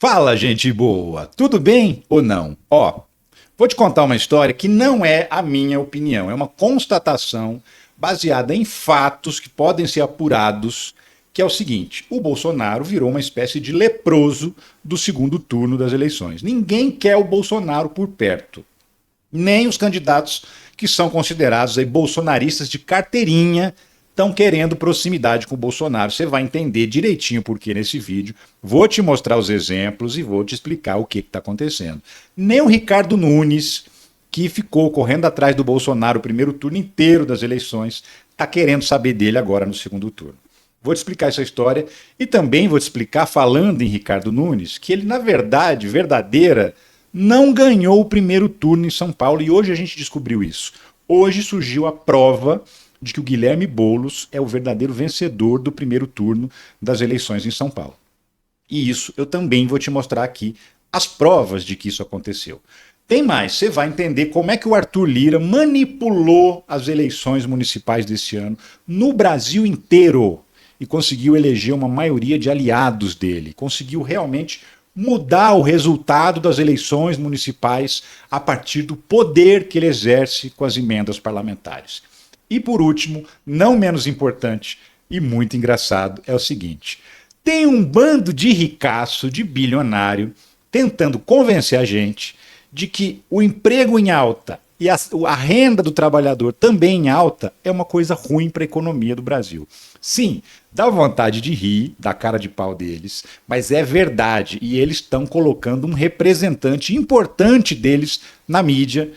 Fala, gente boa! Tudo bem ou não? Ó, vou te contar uma história que não é a minha opinião, é uma constatação baseada em fatos que podem ser apurados, que é o seguinte: o Bolsonaro virou uma espécie de leproso do segundo turno das eleições. Ninguém quer o Bolsonaro por perto, nem os candidatos que são considerados aí bolsonaristas de carteirinha estão querendo proximidade com o Bolsonaro. Você vai entender direitinho por que nesse vídeo. Vou te mostrar os exemplos e vou te explicar o que está acontecendo. Nem o Ricardo Nunes, que ficou correndo atrás do Bolsonaro o primeiro turno inteiro das eleições, está querendo saber dele agora no segundo turno. Vou te explicar essa história e também vou te explicar, falando em Ricardo Nunes, que ele, na verdade, verdadeira, não ganhou o primeiro turno em São Paulo e hoje a gente descobriu isso. Hoje surgiu a prova de que o Guilherme Boulos é o verdadeiro vencedor do primeiro turno das eleições em São Paulo. E isso eu também vou te mostrar aqui as provas de que isso aconteceu. Tem mais, você vai entender como é que o Arthur Lira manipulou as eleições municipais desse ano no Brasil inteiro e conseguiu eleger uma maioria de aliados dele. Conseguiu realmente mudar o resultado das eleições municipais a partir do poder que ele exerce com as emendas parlamentares. E por último, não menos importante e muito engraçado, é o seguinte: tem um bando de ricaço, de bilionário, tentando convencer a gente de que o emprego em alta e a renda do trabalhador também em alta é uma coisa ruim para a economia do Brasil. Sim, dá vontade de rir da cara de pau deles, mas é verdade e eles estão colocando um representante importante deles na mídia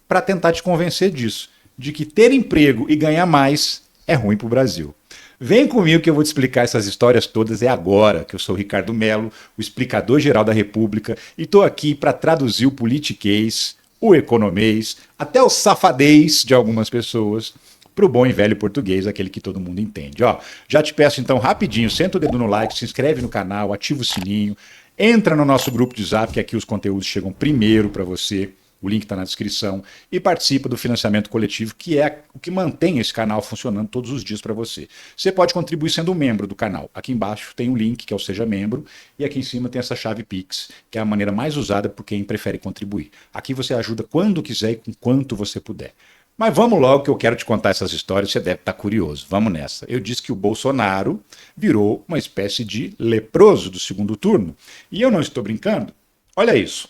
para tentar te convencer disso, de que ter emprego e ganhar mais é ruim para o Brasil. Vem comigo que eu vou te explicar essas histórias todas. É agora que eu sou o Ricardo Melo, o explicador-geral da República, e estou aqui para traduzir o politiquês, o economês, até o safadez de algumas pessoas, para o bom e velho português, aquele que todo mundo entende. Ó, já te peço então rapidinho, senta o dedo no like, se inscreve no canal, ativa o sininho, entra no nosso grupo de Zap, que aqui os conteúdos chegam primeiro para você. O link está na descrição. E participa do financiamento coletivo, que é o que mantém esse canal funcionando todos os dias para você. Você pode contribuir sendo um membro do canal. Aqui embaixo tem um link, que é o Seja Membro, e aqui em cima tem essa chave Pix, que é a maneira mais usada por quem prefere contribuir. Aqui você ajuda quando quiser e com quanto você puder. Mas vamos logo que eu quero te contar essas histórias, você deve estar curioso. Vamos nessa. Eu disse que o Bolsonaro virou uma espécie de leproso do segundo turno. E eu não estou brincando. Olha isso.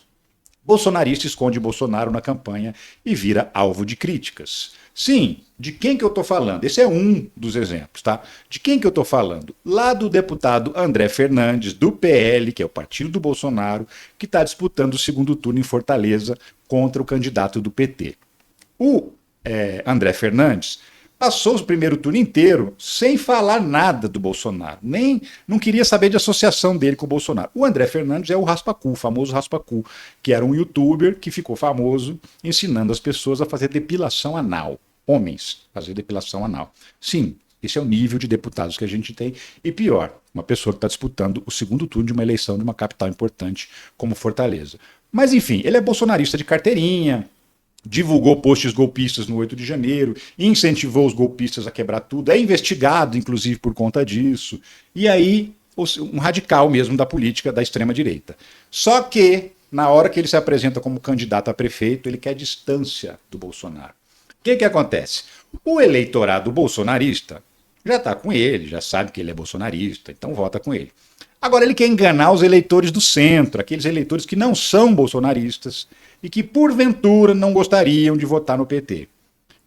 Bolsonarista esconde Bolsonaro na campanha e vira alvo de críticas. Sim, de quem que eu estou falando? Esse é um dos exemplos, tá? De quem que eu estou falando? Lá do deputado André Fernandes, do PL, que é o partido do Bolsonaro, que está disputando o segundo turno em Fortaleza contra o candidato do PT. O André Fernandes passou o primeiro turno inteiro sem falar nada do Bolsonaro, nem não queria saber de associação dele com o Bolsonaro. O André Fernandes é o Raspacu, o famoso Raspacu, que era um youtuber que ficou famoso ensinando as pessoas a fazer depilação anal. Homens, fazer depilação anal. Sim, esse é o nível de deputados que a gente tem. E pior, uma pessoa que está disputando o segundo turno de uma eleição de uma capital importante como Fortaleza. Mas enfim, ele é bolsonarista de carteirinha, divulgou posts golpistas no 8 de janeiro, incentivou os golpistas a quebrar tudo, é investigado, inclusive, por conta disso. E aí, um radical mesmo da política da extrema-direita. Só que, na hora que ele se apresenta como candidato a prefeito, ele quer distância do Bolsonaro. O que acontece? O eleitorado bolsonarista já está com ele, já sabe que ele é bolsonarista, então vota com ele. Agora ele quer enganar os eleitores do centro, aqueles eleitores que não são bolsonaristas e que porventura não gostariam de votar no PT.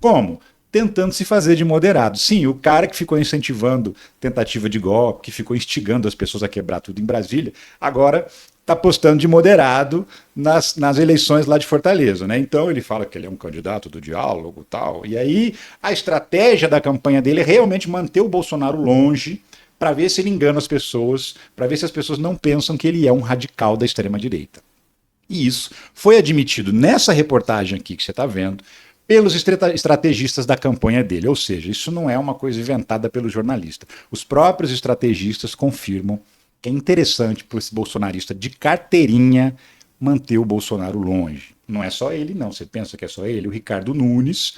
Como? Tentando se fazer de moderado. Sim, o cara que ficou incentivando tentativa de golpe, que ficou instigando as pessoas a quebrar tudo em Brasília, agora está postando de moderado nas eleições lá de Fortaleza, né? Então ele fala que ele é um candidato do diálogo e tal. E aí a estratégia da campanha dele é realmente manter o Bolsonaro longe, para ver se ele engana as pessoas, para ver se as pessoas não pensam que ele é um radical da extrema-direita. E isso foi admitido nessa reportagem aqui que você está vendo pelos estrategistas da campanha dele. Ou seja, isso não é uma coisa inventada pelo jornalista. Os próprios estrategistas confirmam que é interessante para esse bolsonarista de carteirinha manter o Bolsonaro longe. Não é só ele, não. Você pensa que é só ele? O Ricardo Nunes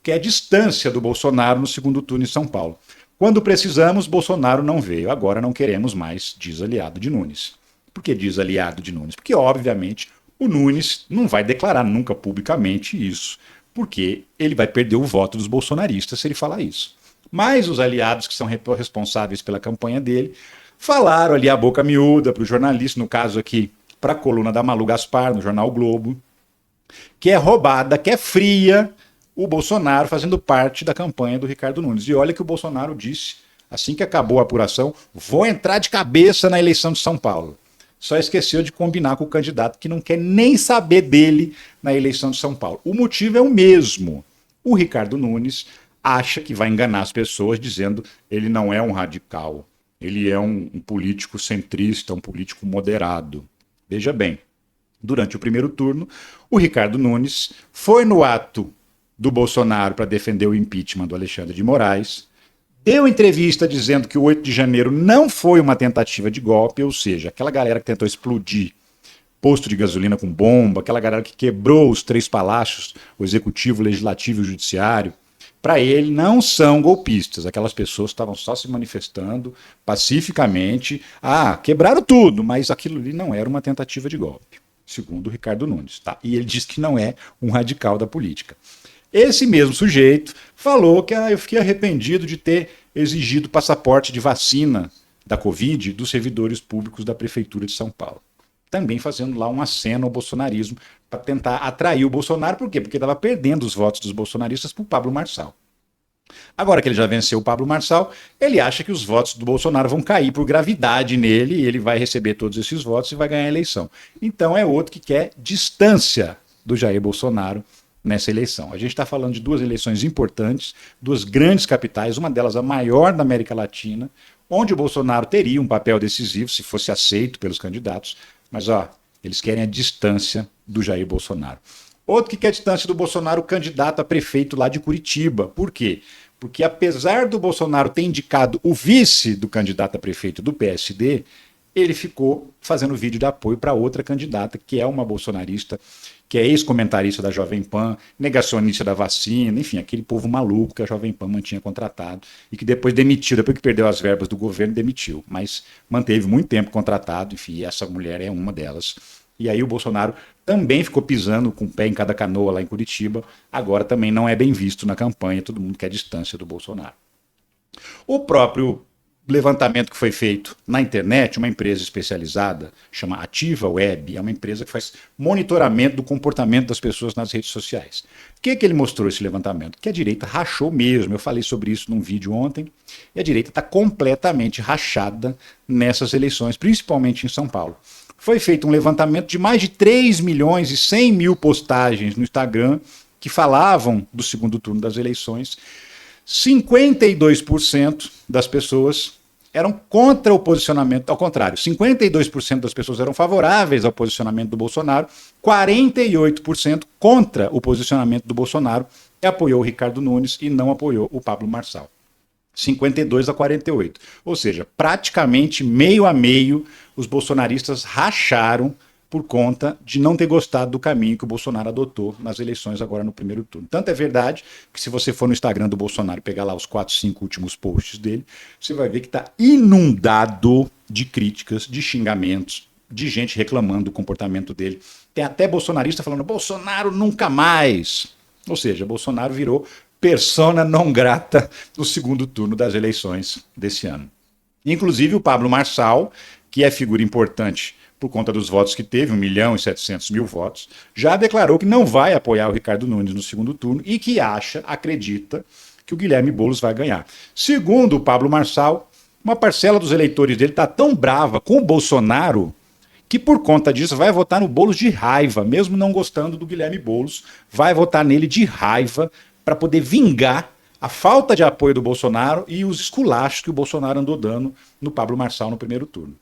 quer distância do Bolsonaro no segundo turno em São Paulo. Quando precisamos, Bolsonaro não veio. Agora não queremos mais, diz aliado de Nunes. Por que diz aliado de Nunes? Porque, obviamente, o Nunes não vai declarar nunca publicamente isso, porque ele vai perder o voto dos bolsonaristas se ele falar isso. Mas os aliados que são responsáveis pela campanha dele falaram ali a boca miúda para o jornalista, no caso aqui, para a coluna da Malu Gaspar, no jornal o Globo, que é roubada, que é fria, o Bolsonaro fazendo parte da campanha do Ricardo Nunes. E olha que o Bolsonaro disse, assim que acabou a apuração, vou entrar de cabeça na eleição de São Paulo. Só esqueceu de combinar com o candidato que não quer nem saber dele na eleição de São Paulo. O motivo é o mesmo. O Ricardo Nunes acha que vai enganar as pessoas dizendo ele não é um radical, ele é um político centrista, um político moderado. Veja bem, durante o primeiro turno, o Ricardo Nunes foi no ato do Bolsonaro para defender o impeachment do Alexandre de Moraes, deu entrevista dizendo que o 8 de janeiro não foi uma tentativa de golpe, ou seja, aquela galera que tentou explodir posto de gasolina com bomba, aquela galera que quebrou os 3 palácios, o executivo, o legislativo e o judiciário, para ele não são golpistas. Aquelas pessoas estavam só se manifestando pacificamente. Quebraram tudo, mas aquilo ali não era uma tentativa de golpe, segundo o Ricardo Nunes. Tá? E ele diz que não é um radical da política. Esse mesmo sujeito falou que eu fiquei arrependido de ter exigido passaporte de vacina da Covid dos servidores públicos da Prefeitura de São Paulo. Também fazendo lá um aceno ao bolsonarismo para tentar atrair o Bolsonaro. Por quê? Porque estava perdendo os votos dos bolsonaristas para o Pablo Marçal. Agora que ele já venceu o Pablo Marçal, ele acha que os votos do Bolsonaro vão cair por gravidade nele e ele vai receber todos esses votos e vai ganhar a eleição. Então é outro que quer distância do Jair Bolsonaro nessa eleição. A gente está falando de 2 eleições importantes, 2 grandes capitais, uma delas a maior da América Latina, onde o Bolsonaro teria um papel decisivo se fosse aceito pelos candidatos, mas eles querem a distância do Jair Bolsonaro. Outro que quer a distância do Bolsonaro, o candidato a prefeito lá de Curitiba. Por quê? Porque apesar do Bolsonaro ter indicado o vice do candidato a prefeito do PSD, ele ficou fazendo vídeo de apoio para outra candidata, que é uma bolsonarista, que é ex-comentarista da Jovem Pan, negacionista da vacina, enfim, aquele povo maluco que a Jovem Pan mantinha contratado e que depois demitiu, depois que perdeu as verbas do governo, demitiu, mas manteve muito tempo contratado, enfim, essa mulher é uma delas. E aí o Bolsonaro também ficou pisando com o pé em cada canoa lá em Curitiba, agora também não é bem visto na campanha, todo mundo quer distância do Bolsonaro. O próprio levantamento que foi feito na internet, uma empresa especializada, chama Ativa Web, é uma empresa que faz monitoramento do comportamento das pessoas nas redes sociais. O que ele mostrou esse levantamento? Que a direita rachou mesmo, eu falei sobre isso num vídeo ontem, e a direita está completamente rachada nessas eleições, principalmente em São Paulo. Foi feito um levantamento de mais de 3 milhões e 100 mil postagens no Instagram que falavam do segundo turno das eleições. 52% das pessoas eram contra o posicionamento, ao contrário, 52% das pessoas eram favoráveis ao posicionamento do Bolsonaro, 48% contra o posicionamento do Bolsonaro e apoiou o Ricardo Nunes e não apoiou o Pablo Marçal. 52-48. Ou seja, praticamente meio a meio, os bolsonaristas racharam por conta de não ter gostado do caminho que o Bolsonaro adotou nas eleições agora no primeiro turno. Tanto é verdade que se você for no Instagram do Bolsonaro e pegar lá os 4, 5 últimos posts dele, você vai ver que está inundado de críticas, de xingamentos, de gente reclamando do comportamento dele. Tem até bolsonarista falando, Bolsonaro nunca mais. Ou seja, Bolsonaro virou persona não grata no segundo turno das eleições desse ano. Inclusive o Pablo Marçal, que é figura importante por conta dos votos que teve, 1.700.000 votos, já declarou que não vai apoiar o Ricardo Nunes no segundo turno e que acredita que o Guilherme Boulos vai ganhar. Segundo o Pablo Marçal, uma parcela dos eleitores dele está tão brava com o Bolsonaro que por conta disso vai votar no Boulos de raiva, mesmo não gostando do Guilherme Boulos, vai votar nele de raiva para poder vingar a falta de apoio do Bolsonaro e os esculachos que o Bolsonaro andou dando no Pablo Marçal no primeiro turno.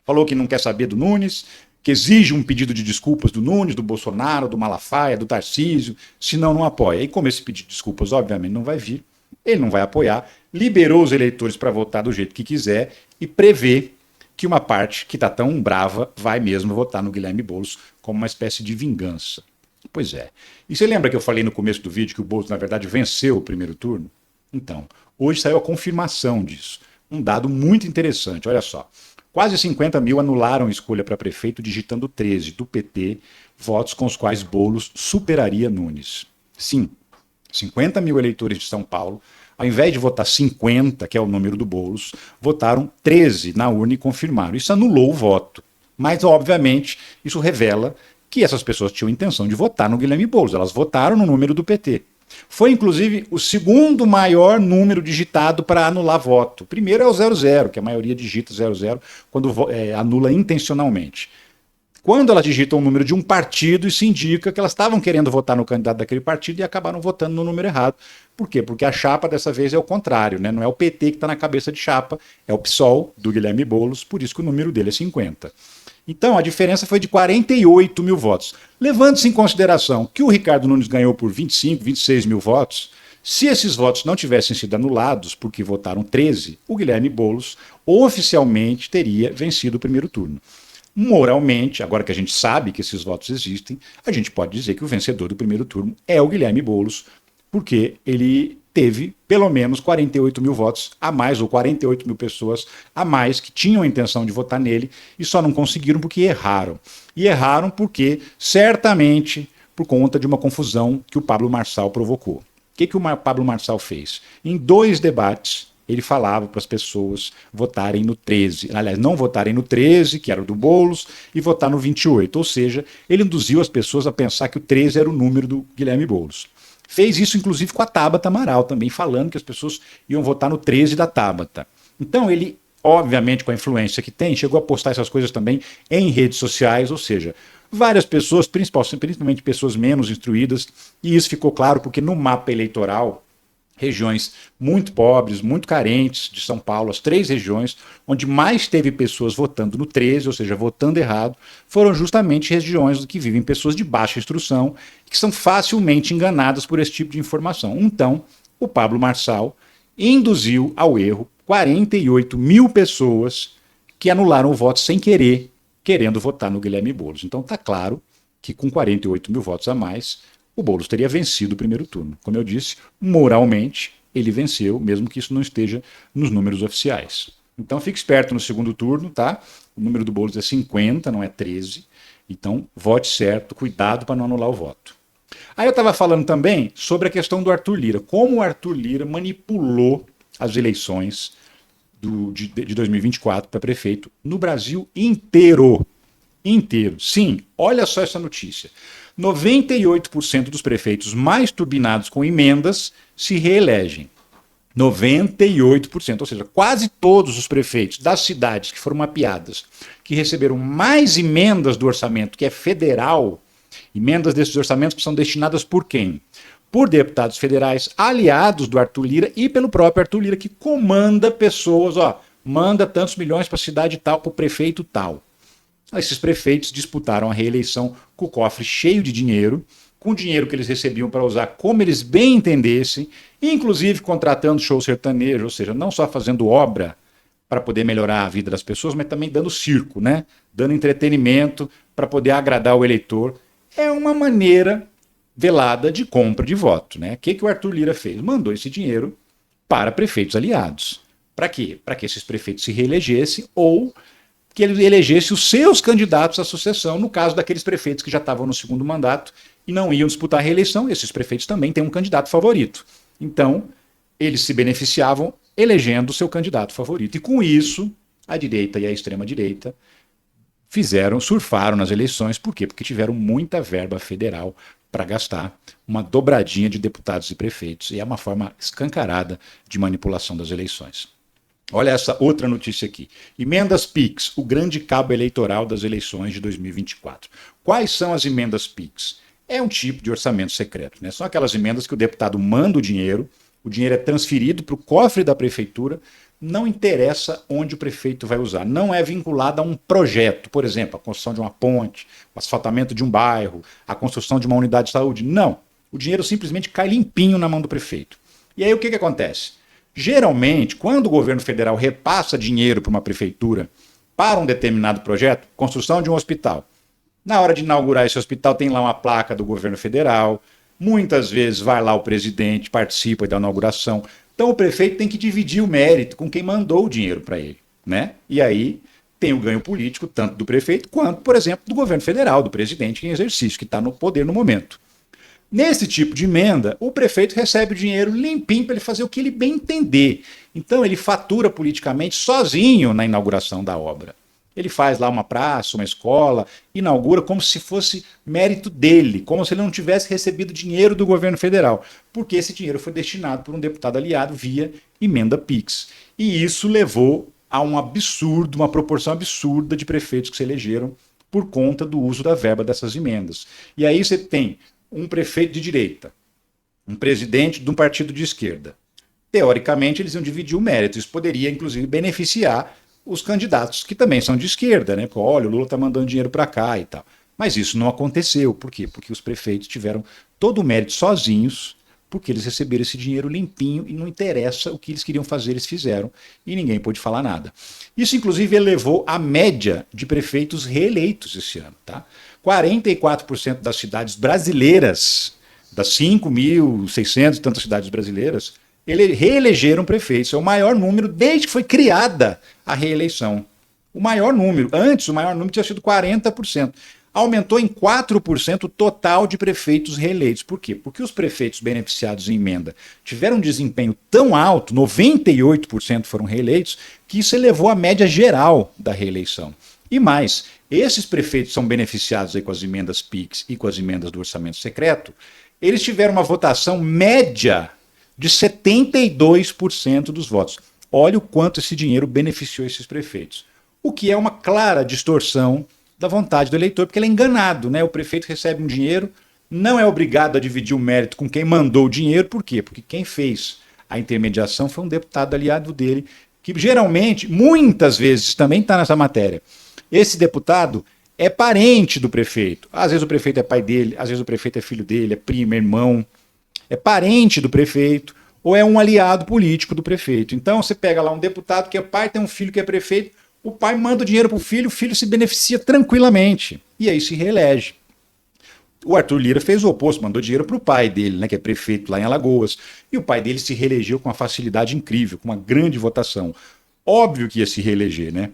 Falou que não quer saber do Nunes, que exige um pedido de desculpas do Nunes, do Bolsonaro, do Malafaia, do Tarcísio, senão não apoia. E como esse pedido de desculpas obviamente não vai vir, ele não vai apoiar, liberou os eleitores para votar do jeito que quiser e prevê que uma parte que está tão brava vai mesmo votar no Guilherme Boulos como uma espécie de vingança. Pois é. E você lembra que eu falei no começo do vídeo que o Boulos, na verdade, venceu o primeiro turno? Então, hoje saiu a confirmação disso. Um dado muito interessante, olha só. Quase 50 mil anularam escolha para prefeito, digitando 13 do PT, votos com os quais Boulos superaria Nunes. Sim, 50 mil eleitores de São Paulo, ao invés de votar 50, que é o número do Boulos, votaram 13 na urna e confirmaram. Isso anulou o voto. Mas, obviamente, isso revela que essas pessoas tinham intenção de votar no Guilherme Boulos. Elas votaram no número do PT. Foi, inclusive, o segundo maior número digitado para anular voto. O primeiro é o 00, que a maioria digita 00 quando anula intencionalmente. Quando elas digitam o número de um partido, isso indica que elas estavam querendo votar no candidato daquele partido e acabaram votando no número errado. Por quê? Porque a chapa dessa vez é o contrário, né? Não é o PT que está na cabeça de chapa, é o PSOL do Guilherme Boulos, por isso que o número dele é 50. Então, a diferença foi de 48 mil votos. Levando-se em consideração que o Ricardo Nunes ganhou por 25, 26 mil votos, se esses votos não tivessem sido anulados, porque votaram 13, o Guilherme Boulos oficialmente teria vencido o primeiro turno. Moralmente, agora que a gente sabe que esses votos existem, a gente pode dizer que o vencedor do primeiro turno é o Guilherme Boulos, porque ele teve pelo menos 48 mil votos a mais, ou 48 mil pessoas a mais que tinham a intenção de votar nele e só não conseguiram porque erraram. E erraram porque, certamente, por conta de uma confusão que o Pablo Marçal provocou. O que o Pablo Marçal fez? Em 2 debates, ele falava para as pessoas votarem no 13. Aliás, não votarem no 13, que era o do Boulos, e votar no 28. Ou seja, ele induziu as pessoas a pensar que o 13 era o número do Guilherme Boulos. Fez isso, inclusive, com a Tabata Amaral, também falando que as pessoas iam votar no 13 da Tabata. Então, ele, obviamente, com a influência que tem, chegou a postar essas coisas também em redes sociais, ou seja, várias pessoas, principalmente pessoas menos instruídas, e isso ficou claro porque no mapa eleitoral, regiões muito pobres, muito carentes de São Paulo, as 3 regiões onde mais teve pessoas votando no 13, ou seja, votando errado, foram justamente regiões em que vivem pessoas de baixa instrução e que são facilmente enganadas por esse tipo de informação. Então, o Pablo Marçal induziu ao erro 48 mil pessoas que anularam o voto sem querer, querendo votar no Guilherme Boulos. Então está claro que com 48 mil votos a mais, o Boulos teria vencido o primeiro turno. Como eu disse, moralmente, ele venceu, mesmo que isso não esteja nos números oficiais. Então fique esperto no segundo turno, tá? O número do Boulos é 50, não é 13. Então vote certo, cuidado para não anular o voto. Aí eu estava falando também sobre a questão do Arthur Lira, como o Arthur Lira manipulou as eleições de 2024 para prefeito no Brasil inteiro. Inteiro. Sim, olha só essa notícia. 98% dos prefeitos mais turbinados com emendas se reelegem. 98%, ou seja, quase todos os prefeitos das cidades que foram mapeadas, que receberam mais emendas do orçamento, que é federal, emendas desses orçamentos que são destinadas por quem? Por deputados federais aliados do Arthur Lira e pelo próprio Arthur Lira, que comanda pessoas, manda tantos milhões para a cidade tal, para o prefeito tal. Esses prefeitos disputaram a reeleição com o cofre cheio de dinheiro, com dinheiro que eles recebiam para usar como eles bem entendessem, inclusive contratando show sertanejo, ou seja, não só fazendo obra para poder melhorar a vida das pessoas, mas também dando circo, né? Dando entretenimento para poder agradar o eleitor. É uma maneira velada de compra de voto, né? O que o Arthur Lira fez? Mandou esse dinheiro para prefeitos aliados. Para quê? Para que esses prefeitos se reelegessem ou que ele elegesse os seus candidatos à sucessão, no caso daqueles prefeitos que já estavam no segundo mandato e não iam disputar a reeleição, esses prefeitos também têm um candidato favorito. Então, eles se beneficiavam elegendo o seu candidato favorito. E com isso, a direita e a extrema-direita surfaram nas eleições. Por quê? Porque tiveram muita verba federal para gastar, uma dobradinha de deputados e prefeitos. E é uma forma escancarada de manipulação das eleições. Olha essa outra notícia aqui. Emendas PIX, o grande cabo eleitoral das eleições de 2024. Quais são as emendas PIX? É um tipo de orçamento secreto, né? São aquelas emendas que o deputado manda o dinheiro é transferido para o cofre da prefeitura, não interessa onde o prefeito vai usar. Não é vinculado a um projeto, por exemplo, a construção de uma ponte, o asfaltamento de um bairro, a construção de uma unidade de saúde. Não. O dinheiro simplesmente cai limpinho na mão do prefeito. E aí o que acontece? Geralmente, quando o governo federal repassa dinheiro para uma prefeitura para um determinado projeto, construção de um hospital, na hora de inaugurar esse hospital tem lá uma placa do governo federal, muitas vezes vai lá o presidente, participa da inauguração, então o prefeito tem que dividir o mérito com quem mandou o dinheiro para ele, né? E aí tem o ganho político tanto do prefeito quanto, por exemplo, do governo federal, do presidente em exercício, que está no poder no momento. Nesse tipo de emenda, o prefeito recebe o dinheiro limpinho para ele fazer o que ele bem entender. Então ele fatura politicamente sozinho na inauguração da obra. Ele faz lá uma praça, uma escola, inaugura como se fosse mérito dele, como se ele não tivesse recebido dinheiro do governo federal, porque esse dinheiro foi destinado por um deputado aliado via emenda PIX. E isso levou a um absurdo, uma proporção absurda de prefeitos que se elegeram por conta do uso da verba dessas emendas. E aí você tem um prefeito de direita, um presidente de um partido de esquerda. Teoricamente, eles iam dividir o mérito. Isso poderia, inclusive, beneficiar os candidatos que também são de esquerda, né? Porque, olha, o Lula está mandando dinheiro para cá e tal. Mas isso não aconteceu. Por quê? Porque os prefeitos tiveram todo o mérito sozinhos, porque eles receberam esse dinheiro limpinho e não interessa o que eles queriam fazer, eles fizeram e ninguém pôde falar nada. Isso, inclusive, elevou a média de prefeitos reeleitos esse ano, tá? 44% das cidades brasileiras, das 5.600 e tantas cidades brasileiras, reelegeram prefeitos. É o maior número desde que foi criada a reeleição. O maior número. Antes, o maior número tinha sido 40%. Aumentou em 4% o total de prefeitos reeleitos. Por quê? Porque os prefeitos beneficiados em emenda tiveram um desempenho tão alto, 98% foram reeleitos, que isso elevou a média geral da reeleição. E mais, esses prefeitos são beneficiados aí com as emendas PIX e com as emendas do orçamento secreto, eles tiveram uma votação média de 72% dos votos. Olha o quanto esse dinheiro beneficiou esses prefeitos. O que é uma clara distorção da vontade do eleitor, porque ele é enganado, né? O prefeito recebe um dinheiro, não é obrigado a dividir o mérito com quem mandou o dinheiro. Por quê? Porque quem fez a intermediação foi um deputado aliado dele, que geralmente, muitas vezes, também está nessa matéria. Esse deputado é parente do prefeito. Às vezes o prefeito é pai dele, às vezes o prefeito é filho dele, é primo, é irmão, é parente do prefeito, ou é um aliado político do prefeito. Então você pega lá um deputado que é pai, tem um filho que é prefeito, o pai manda o dinheiro para o filho se beneficia tranquilamente, e aí se reelege. O Arthur Lira fez o oposto, mandou dinheiro para o pai dele, né, que é prefeito lá em Alagoas, e o pai dele se reelegeu com uma facilidade incrível, com uma grande votação. Óbvio que ia se reeleger, né?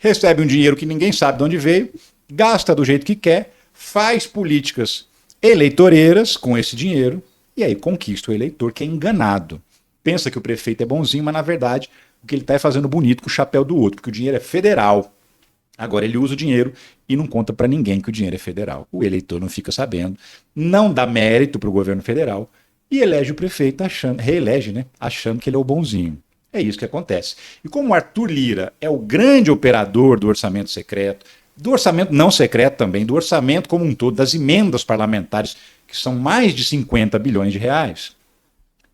Recebe um dinheiro que ninguém sabe de onde veio, gasta do jeito que quer, faz políticas eleitoreiras com esse dinheiro, e aí conquista o eleitor que é enganado. Pensa que o prefeito é bonzinho, mas na verdade o que ele está é fazendo bonito com o chapéu do outro, porque o dinheiro é federal. Agora ele usa o dinheiro e não conta para ninguém que o dinheiro é federal. O eleitor não fica sabendo, não dá mérito para o governo federal e elege o prefeito reelege, né, achando que ele é o bonzinho. É isso que acontece. E como o Arthur Lira é o grande operador do orçamento secreto, do orçamento não secreto também, do orçamento como um todo, das emendas parlamentares, que são mais de 50 bilhões de reais,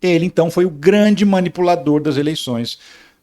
ele então foi o grande manipulador das eleições.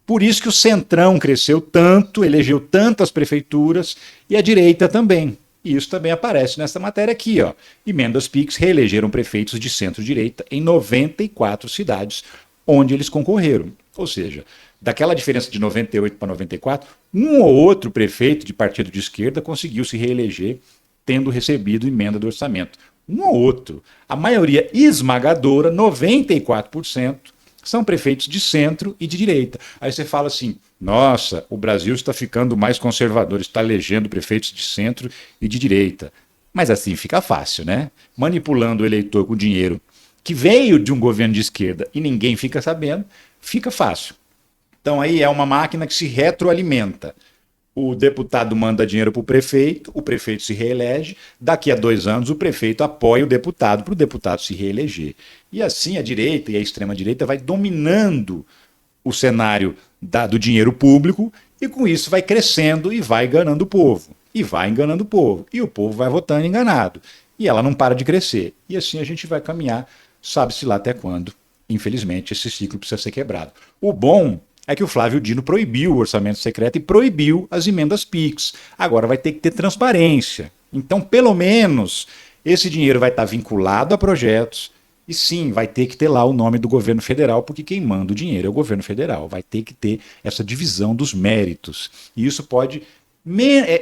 Por isso que o Centrão cresceu tanto, elegeu tantas prefeituras, e a direita também. E isso também aparece nessa matéria aqui, ó. Emendas PIX reelegeram prefeitos de centro-direita em 94 cidades onde eles concorreram. Ou seja, daquela diferença de 98 para 94, um ou outro prefeito de partido de esquerda conseguiu se reeleger tendo recebido emenda do orçamento. Um ou outro. A maioria esmagadora, 94%, são prefeitos de centro e de direita. Aí você fala assim, nossa, o Brasil está ficando mais conservador, está elegendo prefeitos de centro e de direita. Mas assim fica fácil, né? Manipulando o eleitor com dinheiro que veio de um governo de esquerda e ninguém fica sabendo, fica fácil. Então aí é uma máquina que se retroalimenta. O deputado manda dinheiro para o prefeito se reelege, daqui a 2 anos o prefeito apoia o deputado para o deputado se reeleger. E assim a direita e a extrema-direita vai dominando o cenário do dinheiro público e com isso vai crescendo e vai enganando o povo. E vai enganando o povo. E o povo vai votando enganado. E ela não para de crescer. E assim a gente vai caminhar, sabe-se lá até quando. Infelizmente, esse ciclo precisa ser quebrado. O bom é que o Flávio Dino proibiu o orçamento secreto e proibiu as emendas PIX. Agora vai ter que ter transparência. Então, pelo menos, esse dinheiro vai estar vinculado a projetos e sim, vai ter que ter lá o nome do governo federal, porque quem manda o dinheiro é o governo federal. Vai ter que ter essa divisão dos méritos. E isso pode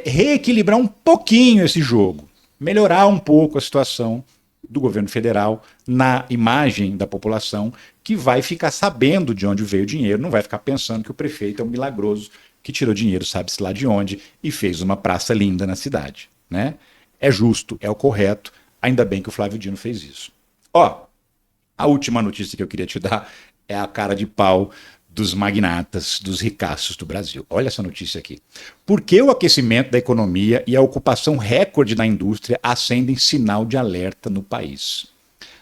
reequilibrar um pouquinho esse jogo, melhorar um pouco a situação do governo federal na imagem da população, que vai ficar sabendo de onde veio o dinheiro, não vai ficar pensando que o prefeito é um milagroso que tirou dinheiro, sabe-se lá de onde, e fez uma praça linda na cidade, né? É justo, é o correto, ainda bem que o Flávio Dino fez isso. Ó, a última notícia que eu queria te dar é a cara de pau dos magnatas, dos ricaços do Brasil. Olha essa notícia aqui. Por que o aquecimento da economia e a ocupação recorde na indústria acendem sinal de alerta no país?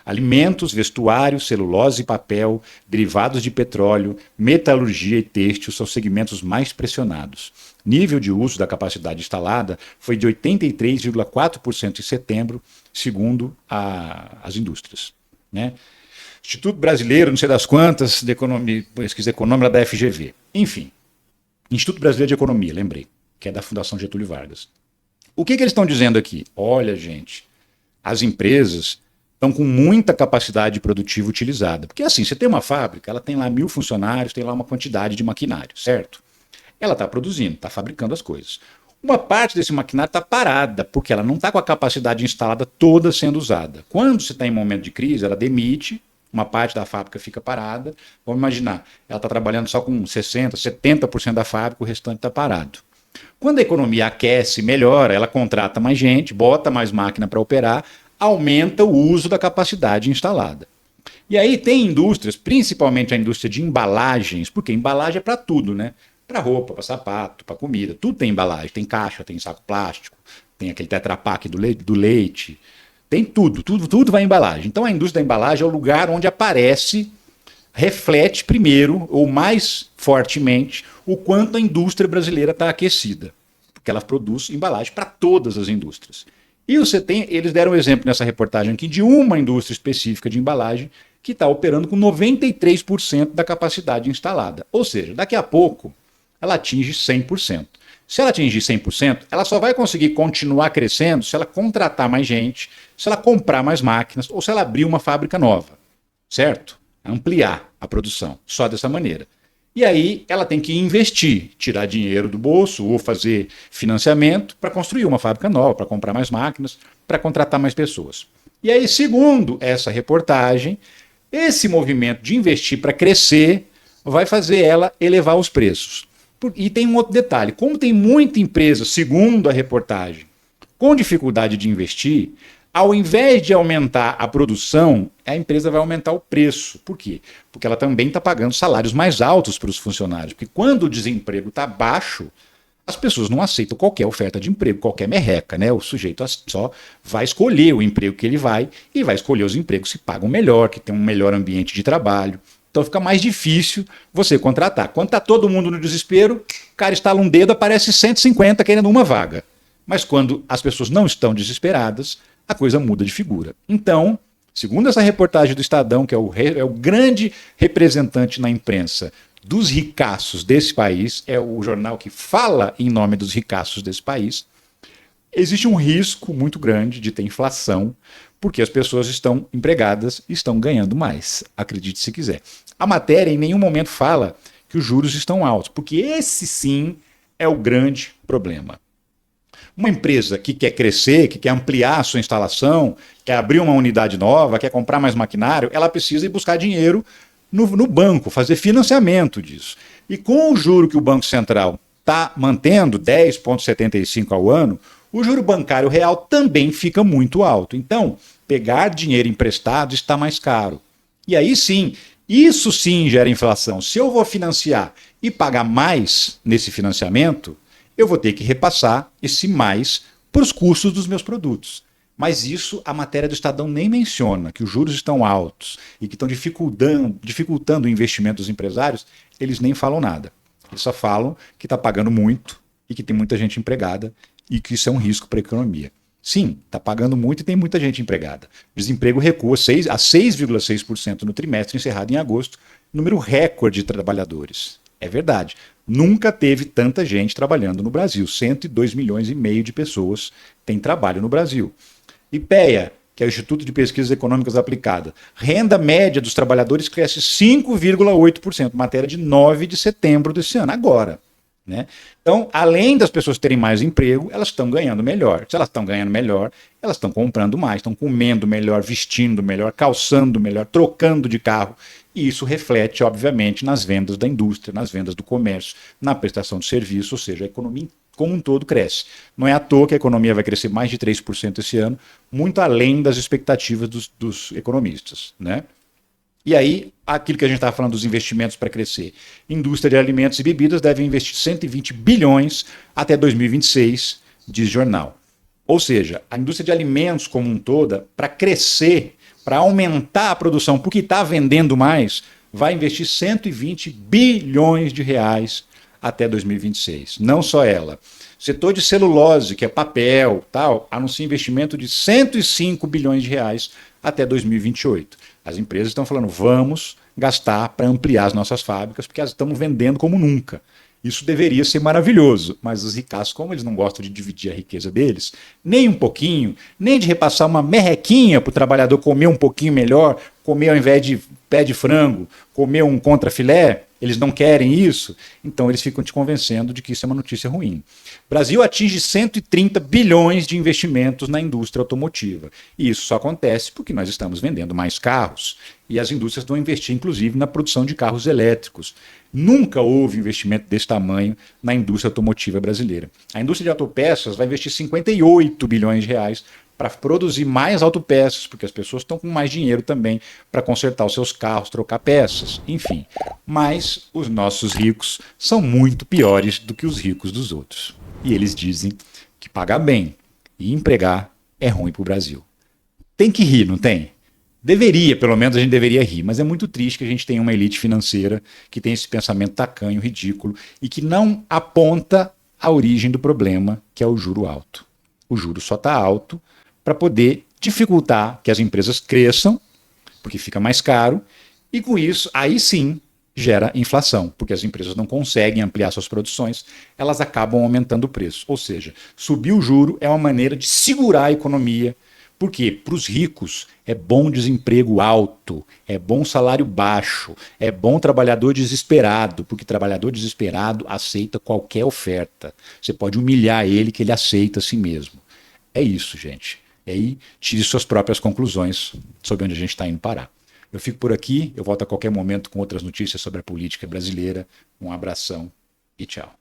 Alimentos, vestuário, celulose e papel, derivados de petróleo, metalurgia e têxtil são segmentos mais pressionados. Nível de uso da capacidade instalada foi de 83,4% em setembro, segundo as indústrias, né? Instituto Brasileiro, não sei das quantas, de economia, pesquisa econômica da FGV. Enfim, Instituto Brasileiro de Economia, lembrei, que é da Fundação Getúlio Vargas. O que eles estão dizendo aqui? Olha, gente, as empresas estão com muita capacidade produtiva utilizada. Porque assim, você tem uma fábrica, ela tem lá 1.000 funcionários, tem lá uma quantidade de maquinário, certo? Ela está produzindo, está fabricando as coisas. Uma parte desse maquinário está parada, porque ela não está com a capacidade instalada toda sendo usada. Quando você está em momento de crise, ela demite, uma parte da fábrica fica parada. Vamos imaginar, ela está trabalhando só com 60%, 70% da fábrica, o restante está parado. Quando a economia aquece, melhora, ela contrata mais gente, bota mais máquina para operar, aumenta o uso da capacidade instalada. E aí tem indústrias, principalmente a indústria de embalagens, porque embalagem é para tudo, né? Para roupa, para sapato, para comida, tudo tem embalagem, tem caixa, tem saco plástico, tem aquele Tetra Pak do leite, tem tudo vai em embalagem. Então a indústria da embalagem é o lugar onde aparece, reflete primeiro, ou mais fortemente, o quanto a indústria brasileira está aquecida, porque ela produz embalagem para todas as indústrias. E você tem, eles deram um exemplo nessa reportagem aqui de uma indústria específica de embalagem que está operando com 93% da capacidade instalada. Ou seja, daqui a pouco ela atinge 100%. Se ela atingir 100%, ela só vai conseguir continuar crescendo se ela contratar mais gente, se ela comprar mais máquinas ou se ela abrir uma fábrica nova, certo? Ampliar a produção, só dessa maneira. E aí ela tem que investir, tirar dinheiro do bolso ou fazer financiamento para construir uma fábrica nova, para comprar mais máquinas, para contratar mais pessoas. E aí, segundo essa reportagem, esse movimento de investir para crescer vai fazer ela elevar os preços. E tem um outro detalhe, como tem muita empresa, segundo a reportagem, com dificuldade de investir, ao invés de aumentar a produção, a empresa vai aumentar o preço. Por quê? Porque ela também está pagando salários mais altos para os funcionários. Porque quando o desemprego está baixo, as pessoas não aceitam qualquer oferta de emprego, qualquer merreca, né? O sujeito só vai escolher o emprego que ele vai e vai escolher os empregos que pagam melhor, que tem um melhor ambiente de trabalho. Então fica mais difícil você contratar. Quando está todo mundo no desespero, o cara estala um dedo, aparece 150 querendo uma vaga. Mas quando as pessoas não estão desesperadas, a coisa muda de figura. Então, segundo essa reportagem do Estadão, que é o grande representante na imprensa dos ricaços desse país, é o jornal que fala em nome dos ricaços desse país, existe um risco muito grande de ter inflação, porque as pessoas estão empregadas e estão ganhando mais, acredite se quiser. A matéria em nenhum momento fala que os juros estão altos, porque esse sim é o grande problema. Uma empresa que quer crescer, que quer ampliar a sua instalação, quer abrir uma unidade nova, quer comprar mais maquinário, ela precisa ir buscar dinheiro no banco, fazer financiamento disso. E com o juro que o Banco Central está mantendo, 10,75 ao ano, o juro bancário real também fica muito alto. Então, pegar dinheiro emprestado está mais caro. E aí sim, isso sim gera inflação. Se eu vou financiar e pagar mais nesse financiamento, eu vou ter que repassar esse mais para os custos dos meus produtos. Mas isso a matéria do Estadão nem menciona, que os juros estão altos e que estão dificultando o investimento dos empresários, eles nem falam nada. Eles só falam que está pagando muito e que tem muita gente empregada e que isso é um risco para a economia. Sim, está pagando muito e tem muita gente empregada. O desemprego recua a 6,6% no trimestre encerrado em agosto, número recorde de trabalhadores. É verdade. Nunca teve tanta gente trabalhando no Brasil. 102 milhões e meio de pessoas têm trabalho no Brasil. IPEA, que é o Instituto de Pesquisas Econômicas Aplicadas, renda média dos trabalhadores cresce 5,8%, matéria de 9 de setembro desse ano, agora. né? Então, além das pessoas terem mais emprego, elas estão ganhando melhor. Se elas estão ganhando melhor, elas estão comprando mais, estão comendo melhor, vestindo melhor, calçando melhor, trocando de carro. E isso reflete, obviamente, nas vendas da indústria, nas vendas do comércio, na prestação de serviço, ou seja, a economia como um todo cresce. Não é à toa que a economia vai crescer mais de 3% esse ano, muito além das expectativas dos economistas, né? E aí, aquilo que a gente estava falando dos investimentos para crescer. Indústria de alimentos e bebidas deve investir 120 bilhões até 2026, diz jornal. Ou seja, a indústria de alimentos como um todo, para crescer, para aumentar a produção, porque está vendendo mais, vai investir 120 bilhões de reais até 2026. Não só ela. Setor de celulose, que é papel, tal, anuncia investimento de 105 bilhões de reais até 2028. As empresas estão falando, vamos gastar para ampliar as nossas fábricas, porque elas estão vendendo como nunca. Isso deveria ser maravilhoso, mas os ricaços, como eles não gostam de dividir a riqueza deles, nem um pouquinho, nem de repassar uma merrequinha para o trabalhador comer um pouquinho melhor, comer ao invés de pé de frango, comer um contrafilé, eles não querem isso, então eles ficam te convencendo de que isso é uma notícia ruim. O Brasil atinge 130 bilhões de investimentos na indústria automotiva. E isso só acontece porque nós estamos vendendo mais carros. E as indústrias vão investir, inclusive, na produção de carros elétricos. Nunca houve investimento desse tamanho na indústria automotiva brasileira. A indústria de autopeças vai investir 58 bilhões de reais para produzir mais autopeças, porque as pessoas estão com mais dinheiro também para consertar os seus carros, trocar peças, enfim. Mas os nossos ricos são muito piores do que os ricos dos outros. E eles dizem que pagar bem e empregar é ruim para o Brasil. Tem que rir, não tem? Deveria, pelo menos a gente deveria rir, mas é muito triste que a gente tenha uma elite financeira que tem esse pensamento tacanho, ridículo e que não aponta a origem do problema, que é o juro alto. O juro só está alto para poder dificultar que as empresas cresçam, porque fica mais caro, e com isso, aí sim, gera inflação, porque as empresas não conseguem ampliar suas produções, elas acabam aumentando o preço. Ou seja, subir o juro é uma maneira de segurar a economia. Por quê? Para os ricos é bom desemprego alto, é bom salário baixo, é bom trabalhador desesperado, porque trabalhador desesperado aceita qualquer oferta. Você pode humilhar ele que ele aceita a si mesmo. É isso, gente. E aí, tire suas próprias conclusões sobre onde a gente está indo parar. Eu fico por aqui, eu volto a qualquer momento com outras notícias sobre a política brasileira. Um abração e tchau.